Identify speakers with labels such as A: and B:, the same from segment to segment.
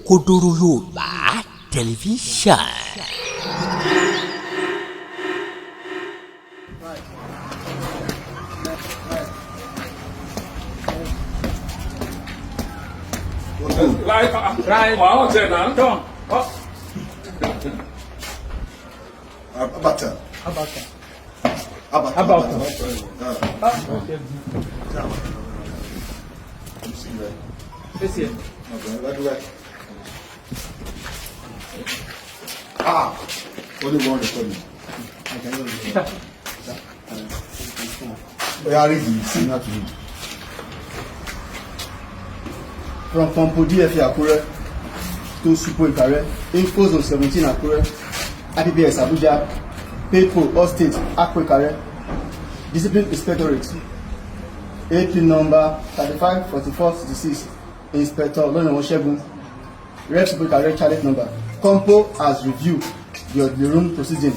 A: Òkodoro Yorùbá tẹlifíṣàn.
B: Only one recording. We are reading, similar to him. From Pompo DFA Akure to Supo Ikare, Info Zone 17 Akure, IPBS Abuja, PayPal All State Akure Ikare, Discipline Inspectorate, AP number 354466, Inspector Lona Oshegun, Rep Supo Ikare Charlotte number. Compo has reviewed the room proceeding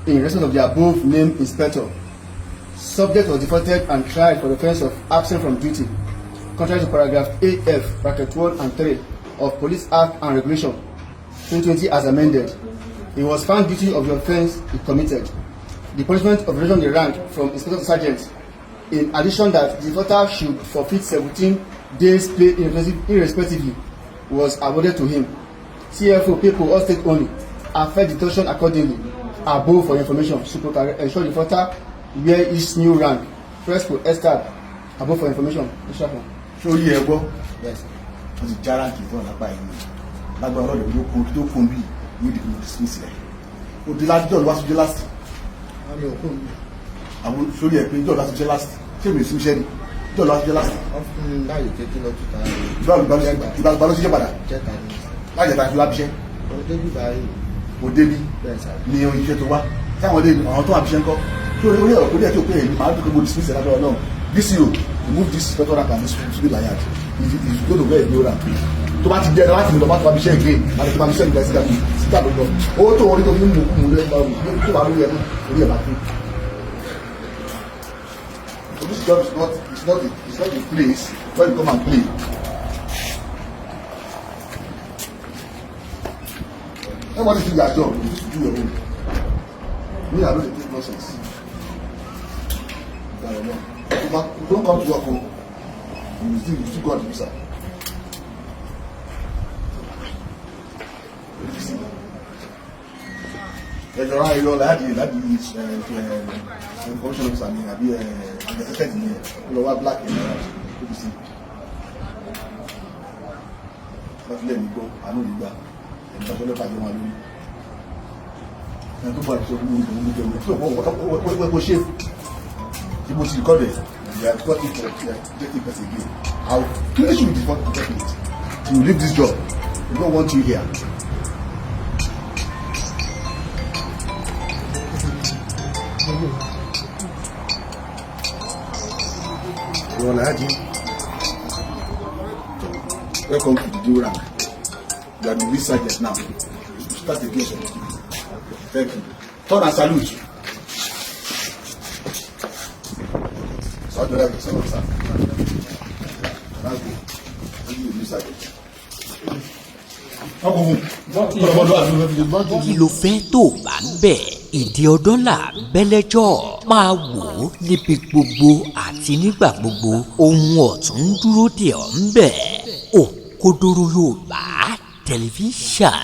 B: in respect of the above named inspector. Subject was defaulted and tried for the offence of absent from duty, contrary to paragraph AF bracket 1 and 3 of Police Act and Regulation 2020 as amended. He was found guilty of the offence he committed. The punishment of reduction in rank from inspector to sergeant, in addition that the defaulter should forfeit 17 days pay irrespectively, was awarded to him. CFO people all state only affect detention accordingly. Above for information, Super ensure the defaulter wear his new rank. Press for escort. Above for information.
C: Show you a go.
B: Yes.
C: Because the jarang is on a buy. Like the other you can be you didn't dismiss it. But the last job was the last. I will show you a page that's the last. Show me some shady. The last the last.
B: Now you take it up to
C: you balance your brother. Láyé ta fi wá bíṣẹ́. Òdébí ni iṣẹ́ tó wá. Táwọn ọdẹ àwọn tó wà bíṣẹ́ ńkọ́. Tí orí ọ̀rọ̀ orí ẹ̀ tó pé èyí máa dúró gbogbo dismiss lábẹ́ ọlọ́run. DCO remove this inspector rank and this to be liar. If you go to where you go rank. Tó bá ti jẹ́ ẹ láti lọ bá tó wá bíṣẹ́ again. Láti tó bá bíṣẹ́ ìgbà síta tó lọ. Owó tó wọlé tó fi ń mú lé tó bá lórí ẹ̀ orí ẹ̀ bá tó. So this job is not the place where you come and play. Nobody do their job, you just do your own. Me, I don't take nonsense. You don't come to work home. You still go on the visa. There's a right, you know, that is commission officer, I mean, I'll be the second in here. You know, black in there. You see. But let me go, I know you got. Ìgbàgbọ́lẹ̀ bàjẹ́ wọn lórí ẹni tó bá ìṣẹ́ ogun ìgbòho ní jẹun wọ́n ṣe tí mo ti record it they are recording for getting person again I will finish you with the first department till you leave this job we don't want you here. Welcome to the new rank. You are the lead sergeant now. You start again. Thank you. Turn and salute. Sergeant, sir. That's good. You the lead sergeant.
A: Kí ló fẹ́ tó bá ń bẹ̀? Ìdí ọdún là bẹ́lẹ́jọ́ máa wò ó níbi gbogbo àti nígbà gbogbo ohun ọ̀tún ń dúró dè ọ́ ń bẹ̀. Òkodoro Yorùbá tẹlifíṣàn.